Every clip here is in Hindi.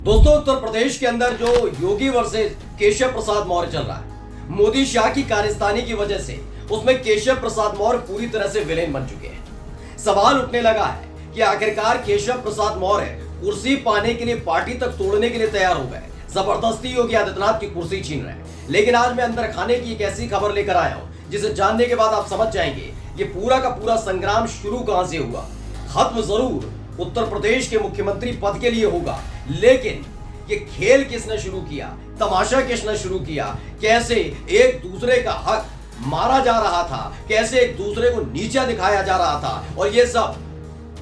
दोस्तों, उत्तर प्रदेश के अंदर जो योगी वर्सेस केशव प्रसाद मौर्य चल रहा है, मोदी शाह की कारस्तानी की वजह से उसमें केशव प्रसाद मौर्य पूरी तरह से विलेन बन चुके हैं। सवाल उठने लगा है कि आखिरकार केशव प्रसाद मौर्य कुर्सी पाने के लिए पार्टी तक तोड़ने के लिए तैयार हो गए, जबरदस्ती योगी आदित्यनाथ की कुर्सी छीन रहे हैं। लेकिन आज मैं अंदर खाने की एक ऐसी खबर लेकर आया हूं जिसे जानने के बाद आप समझ जाएंगे ये पूरा का पूरा संग्राम शुरू कहां से हुआ। खत्म जरूर उत्तर प्रदेश के मुख्यमंत्री पद के लिए होगा, लेकिन ये खेल किसने शुरू किया, तमाशा किसने शुरू किया, कैसे एक दूसरे का हक मारा जा रहा था, कैसे एक दूसरे को नीचा दिखाया जा रहा था, और ये सब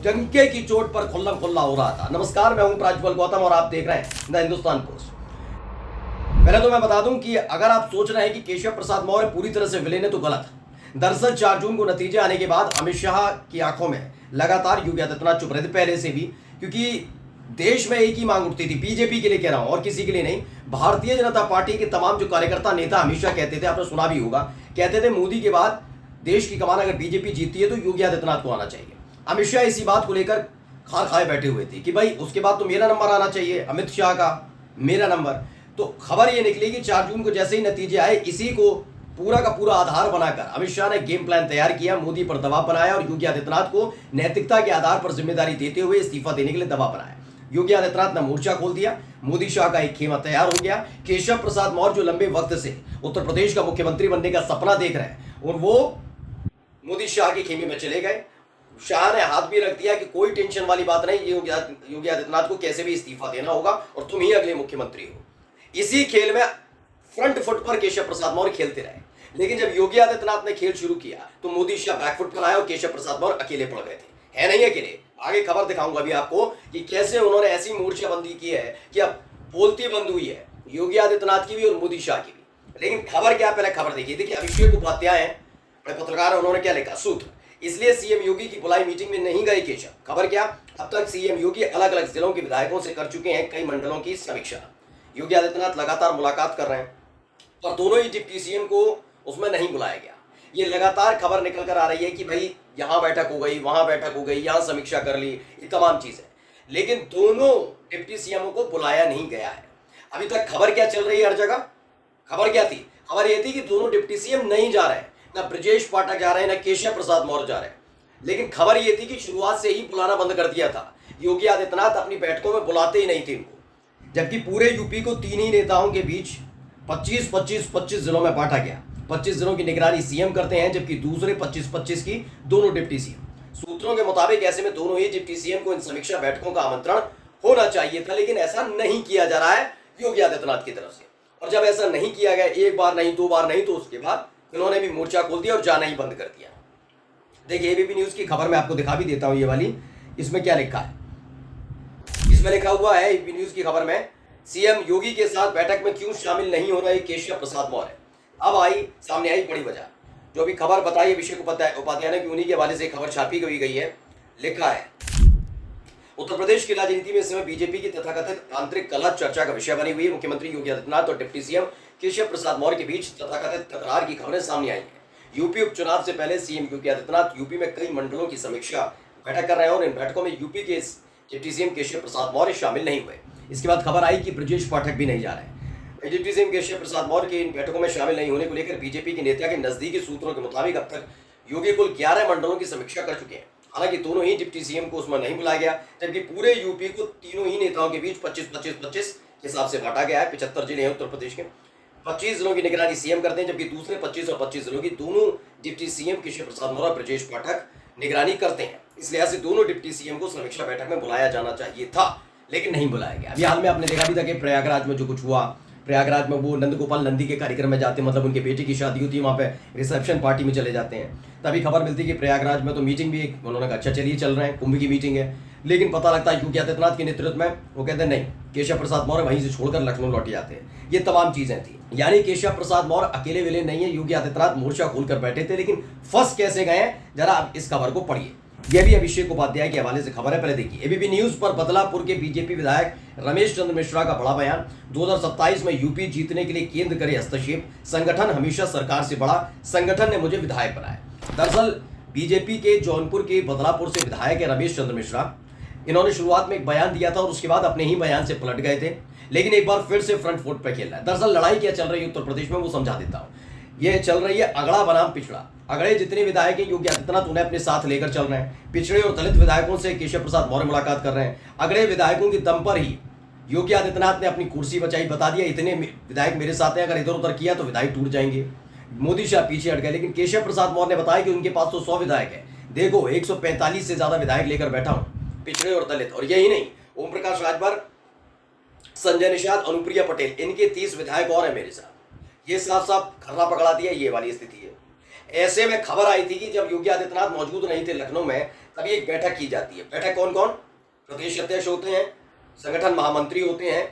डंके की चोट पर खुल्लम खुल्ला हो रहा था। नमस्कार, मैं हूं प्राज्वल गौतम और आप देख रहे हैं द हिंदुस्तान पोस्ट। पहले तो मैं बता दूं कि अगर आप सोच रहे हैं कि केशव प्रसाद मौर्य पूरी तरह से विलेन है तो गलत। दरअसल 4 जून को नतीजे आने के बाद अमित शाह की आंखों में लगातार योगी आदित्यनाथ चुप रहे थे पहले से भी, क्योंकि देश में एक ही मांग उठती थी, बीजेपी के लिए कह रहा हूं और किसी के लिए नहीं। भारतीय जनता पार्टी के तमाम जो कार्यकर्ता नेता हमेशा कहते थे, आपने सुना भी होगा, कहते थे मोदी के बाद देश की कमान अगर बीजेपी जीतती है तो योगी आदित्यनाथ को आना चाहिए। अमित शाह इसी बात को लेकर खार खाए बैठे हुए थे कि भाई उसके बाद तो मेरा नंबर आना चाहिए, अमित शाह का मेरा नंबर। तो खबर ये निकली कि 4 जून को जैसे ही नतीजे आए, इसी को पूरा का पूरा आधार बनाकर अमित शाह ने गेम प्लान तैयार किया, मोदी पर दबाव बनाया और योगी आदित्यनाथ को नैतिकता के आधार पर जिम्मेदारी देते हुए इस्तीफा देने के लिए दबाव बनाया। योगी आदित्यनाथ ने मोर्चा खोल दिया, मोदी शाह का एक खेमा तैयार हो गया। केशव प्रसाद मौर्य जो लंबे वक्त से उत्तर प्रदेश का मुख्यमंत्री बनने का सपना देख रहे हैं, और वो मोदी शाह के खेमे में चले गए। शाह ने हाथ भी रख दिया कि कोई टेंशन वाली बात नहीं, योगी आदित्यनाथ को कैसे भी इस्तीफा देना होगा और तुम ही अगले मुख्यमंत्री हो। इसी खेल में फ्रंट फुट पर केशव प्रसाद मौर्य खेलते रहे, लेकिन जब योगी आदित्यनाथ ने खेल शुरू किया तो मोदी शाह बैकफुट पर आए और केशव प्रसाद मौर्य अकेले पड़ गए थे। है नहीं अकेले, आगे खबर दिखाऊंगा अभी आपको कि कैसे उन्होंने ऐसी मोर्चाबंदी की है कि अब बोलती बंद हुई है योगी आदित्यनाथ की भी और मोदी शाह की भी। लेकिन खबर क्या, पहले खबर देखिए अभिषेक उपाध्याय हैं, बड़े पत्रकार, उन्होंने क्या लिखा, सूत्र, इसलिए सीएम योगी की बुलाई मीटिंग में नहीं गए केशव। खबर क्या, अब तक सीएम योगी अलग अलग जिलों के विधायकों से कर चुके हैं कई मंडलों की समीक्षा। योगी आदित्यनाथ लगातार मुलाकात कर रहे हैं, पर दोनों ही डिप्टी सीएम को उसमें नहीं बुलाया गया। ये लगातार खबर निकल कर आ रही है कि भाई यहाँ बैठक हो गई, वहां बैठक हो गई, यहाँ समीक्षा कर ली, ये तमाम चीजें, लेकिन दोनों डिप्टी सीएमओ को बुलाया नहीं गया है। अभी तक खबर क्या चल रही है हर जगह, खबर क्या थी, खबर ये थी कि दोनों डिप्टी सीएम नहीं जा रहे, ना ब्रजेश पाठक जा रहे हैं, ना केशव प्रसाद मौर्य जा रहे हैं। लेकिन खबर ये थी कि शुरुआत से ही बुलाना बंद कर दिया था, योगी आदित्यनाथ अपनी बैठकों में बुलाते ही नहीं थे इनको। जबकि पूरे यूपी को 3 ही नेताओं के बीच 25 जिलों में बांटा गया। 25 जिलों की निगरानी सीएम करते हैं, जबकि दूसरे 25 की दोनों डिप्टी सीएम। सूत्रों के मुताबिक ऐसे में दोनों ही डिप्टी सीएम को इन समीक्षा बैठकों का आमंत्रण होना चाहिए था, लेकिन ऐसा नहीं किया जा रहा है योगी आदित्यनाथ की तरफ से। और जब ऐसा नहीं किया गया, एक बार नहीं, 2 बार नहीं, तो उसके बाद इन्होंने भी मोर्चा खोल दिया और जाना ही बंद कर दिया। देखिए एबीपी न्यूज की खबर मैं आपको दिखा भी देता हूं, ये वाली, इसमें क्या लिखा है, इसमें लिखा हुआ है एबीपी न्यूज की खबर में, सीएम योगी के साथ बैठक में क्यों शामिल नहीं हो रहे केशव प्रसाद मौर्य। अब सामने आई बड़ी वजह, जो अभी खबर बताई अभिषेक उपाध्याय ने कि उन्हीं के हवाले से खबर छापी गई है। लिखा है, उत्तर प्रदेश की राजनीति में इस समय बीजेपी की तथाकथित आंतरिक कलह चर्चा का विषय बनी हुई है। मुख्यमंत्री योगी आदित्यनाथ और डिप्टी सीएम केशव प्रसाद मौर्य के बीच तथाकथित तकरार की खबरें सामने आई हैं। यूपी उपचुनाव से पहले सीएम योगी आदित्यनाथ यूपी में कई मंडलों की समीक्षा बैठक कर रहे हैं और इन बैठकों में यूपी के डिप्टी सीएम केशव प्रसाद मौर्य शामिल नहीं हुए। इसके बाद खबर आई कि ब्रजेश पाठक भी नहीं जा रहे हैं। डिप्टी सीएम केशव प्रसाद मौर्य के इन बैठकों में शामिल नहीं होने को लेकर बीजेपी के नेता के नजदीकी सूत्रों के मुताबिक अब तक योगी कुल 11 मंडलों की समीक्षा कर चुके हैं। हालांकि दोनों ही डिप्टी सीएम को उसमें नहीं बुलाया गया, जबकि पूरे यूपी को तीनों ही नेताओं के बीच 25 के हिसाब से बांटा गया है। 75 जिले हैं उत्तर प्रदेश के, 25 जिलों की निगरानी सीएम करते हैं, जबकि दूसरे 25 और 25 जिलों की दोनों डिप्टी सीएम केशव प्रसाद मौर्य और ब्रजेश पाठक निगरानी करते हैं। इसलिए ऐसे दोनों डिप्टी सीएम को समीक्षा बैठक में बुलाया जाना चाहिए था, लेकिन नहीं बुलाया गया। अभी हाल में आपने देखा भी था कि प्रयागराज में जो कुछ हुआ, प्रयागराज में वो नंदगोपाल नंदी के कार्यक्रम में जाते, मतलब उनके बेटे की शादी होती है, वहाँ पे रिसेप्शन पार्टी में चले जाते हैं। तभी खबर मिलती है कि प्रयागराज में तो मीटिंग भी, उन्होंने कहा अच्छा चलिए चल रहे हैं, कुंभ की मीटिंग है, लेकिन पता लगता है योगी आदित्यनाथ के नेतृत्व में वो कहते हैं नहीं, केशव प्रसाद मौर्य वहीं से छोड़कर लखनऊ लौट जाते हैं। ये तमाम चीजें थी, यानी केशव प्रसाद मौर्य अकेले विलेन नहीं है। योगी आदित्यनाथ मोर्चा खोलकर बैठे थे, लेकिन फंस कैसे गए हैं, जरा आप इस खबर को पढ़िए। यह भी अभिषेक उपाध्याय के हवाले से खबर है, पहले देखिए। एबीपी न्यूज पर बदलापुर के बीजेपी विधायक रमेश चंद्र मिश्रा का बड़ा बयान, 2027 में यूपी जीतने के लिए केंद्र करे हस्तक्षेप, संगठन हमेशा सरकार से बड़ा, संगठन ने मुझे विधायक बनाया। दरअसल बीजेपी के जौनपुर के बदलापुर से विधायक है रमेश चंद्र मिश्रा। इन्होंने शुरुआत में एक बयान दिया था और उसके बाद अपने ही बयान से पलट गए थे, लेकिन एक बार फिर से फ्रंट फुट पे खेल रहा है। दरअसल लड़ाई क्या चल रही है उत्तर प्रदेश में, वो समझा देता हूं। यह चल रही है अगड़ा बनाम पिछड़ा। अगड़े जितने विधायक हैं योगी आदित्यनाथ उन्हें अपने साथ लेकर चल रहे हैं। पिछड़े और दलित विधायकों से केशव प्रसाद मौर्य मुलाकात कर रहे हैं। अगड़े विधायकों की दम पर ही योगी आदित्यनाथ ने अपनी कुर्सी बचाई, बता दिया इतने विधायक मेरे साथ हैं, अगर इधर उधर किया तो विधायक टूट जाएंगे। मोदी शाह पीछे हट गए, लेकिन केशव प्रसाद मौर्य ने बताया कि उनके पास तो 100 विधायक है। देखो 145 से ज्यादा विधायक लेकर बैठा हूं, पिछड़े और दलित। और यही नहीं, ओम प्रकाश राजभर, संजय निषाद, अनुप्रिया पटेल, इनके 30 विधायक और हैं मेरे साथ। ये साफ साफ खर्रा पकड़ा दिया, ये वाली स्थिति है। ऐसे में खबर आई थी कि जब योगी आदित्यनाथ मौजूद नहीं थे लखनऊ में, तभी एक बैठक की जाती है। बैठक कौन कौन? प्रदेश अध्यक्ष होते हैं, संगठन महामंत्री होते हैं,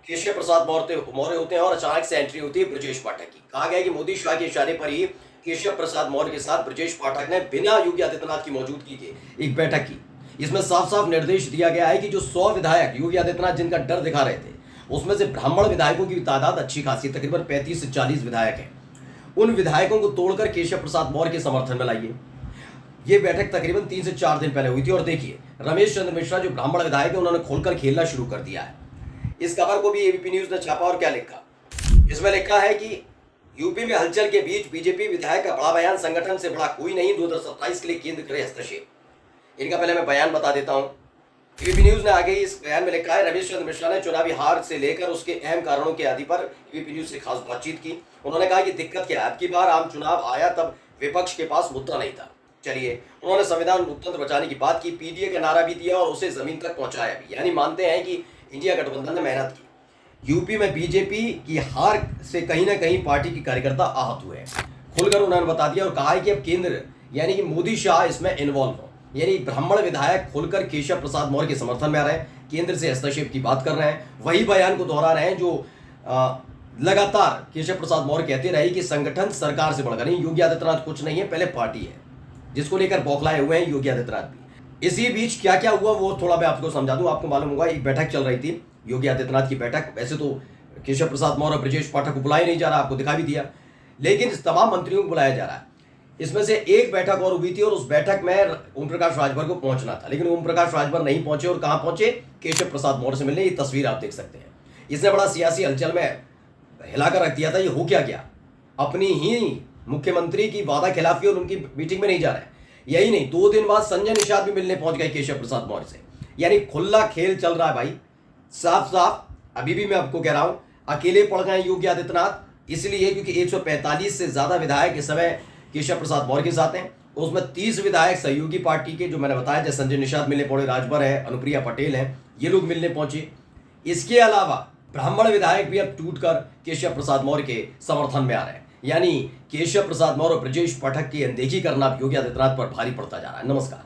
केशव प्रसाद मौर्य होते हैं, और अचानक से एंट्री होती है ब्रजेश पाठक की। कहा गया कि मोदी शाह के इशारे पर ही केशव प्रसाद मौर्य के साथ ब्रजेश पाठक ने बिना योगी आदित्यनाथ की मौजूदगी के एक बैठक की। इसमें साफ साफ निर्देश दिया गया है कि जो 100 विधायक योगी आदित्यनाथ जिनका डर दिखा रहे थे, उसमें से ब्राह्मण विधायकों की तादाद अच्छी खासी, तकरीबन 35 से 40 विधायक हैं। उन विधायकों को तोड़कर केशव प्रसाद मौर्य के समर्थन में लाइए। ये बैठक तकरीबन 3 से 4 दिन पहले हुई थी। और देखिए, रमेश चंद्र मिश्रा जो ब्राह्मण विधायक है, उन्होंने खोलकर खेलना शुरू कर दिया है। इस खबर को भी एबीपी न्यूज ने छापा और क्या लिखा, इसमें लिखा है कि यूपी में हलचल के बीच बीजेपी विधायक का बड़ा बयान, संगठन से बड़ा कोई नहीं, 2027 के लिए केंद्र करे हस्तक्षेप। इनका पहले मैं बयान बता देता हूं। एबीपी न्यूज ने आगे इस बयान में लिखा है, रमेश चंद्र मिश्रा ने चुनावी हार से लेकर उसके अहम कारणों के आदि पर एबीपी न्यूज से खास बातचीत की। उन्होंने कहा कि दिक्कत क्या है, अब की बार आम चुनाव आया तब विपक्ष के पास मुद्दा नहीं था। चलिए, उन्होंने संविधान लोकतंत्र बचाने की बात की, पीडीए का नारा भी दिया और उसे जमीन तक पहुंचाया भी। यानी मानते हैं कि इंडिया गठबंधन ने मेहनत की। यूपी में बीजेपी की हार से कहीं ना कहीं पार्टी के कार्यकर्ता आहत हुए हैं। खुलकर उन्होंने बता दिया और कहा है कि अब केंद्र यानी कि मोदी शाह इसमें इन्वॉल्व हो। यानी ब्राह्मण विधायक खुलकर केशव प्रसाद मौर्य के समर्थन में आ रहे हैं, केंद्र से हस्तक्षेप की बात कर रहे हैं, वही बयान को दोहरा रहे हैं जो लगातार केशव प्रसाद मौर्य कहते रहे कि संगठन सरकार से बढ़कर नहीं, योगी आदित्यनाथ कुछ नहीं है, पहले पार्टी है, जिसको लेकर बौखलाए हुए हैं योगी आदित्यनाथ भी। इसी बीच क्या क्या हुआ वो थोड़ा मैं आपको समझा दूं। आपको मालूम होगा एक बैठक चल रही थी, योगी आदित्यनाथ की बैठक। वैसे तो केशव प्रसाद मौर्य और ब्रजेश पाठक को बुलाया नहीं जा रहा, आपको दिखा भी दिया, लेकिन तमाम मंत्रियों को बुलाया जा रहा है। इसमें से एक बैठक और हुई थी और उस बैठक में ओम प्रकाश राजभर को पहुंचना था, लेकिन ओम प्रकाश राजभर नहीं पहुंचे। और कहां पहुंचे? केशव प्रसाद मौर्य से मिलने। ये तस्वीर आप देख सकते हैं। इसने बड़ा सियासी हलचल में हिलाकर रख दिया था। ये हो क्या गया, अपनी ही मुख्यमंत्री की वादा खिलाफी और उनकी मीटिंग में नहीं जा रहे हैं। यही नहीं, 2 दिन बाद संजय निषाद भी मिलने पहुंच गए केशव प्रसाद मौर्य से। यानी खुला खेल चल रहा है भाई, साफ साफ। अभी भी मैं आपको कह रहा हूं, अकेले पड़ गए योगी आदित्यनाथ, इसलिए क्योंकि 145 से ज्यादा विधायक इस समय केशव प्रसाद मौर्य के साथ हैं। उसमें 30 विधायक सहयोगी पार्टी के, जो मैंने बताया, जैसे संजय निषाद मिलने पहुंचे, राजभर है, अनुप्रिया पटेल है, ये लोग मिलने पहुंचे। इसके अलावा ब्राह्मण विधायक भी अब टूटकर केशव प्रसाद मौर्य के समर्थन में आ रहे हैं। यानी केशव प्रसाद मौर्य और ब्रजेश पाठक की अनदेखी करना योगी आदित्यनाथ पर भारी पड़ता जा रहा है। नमस्कार।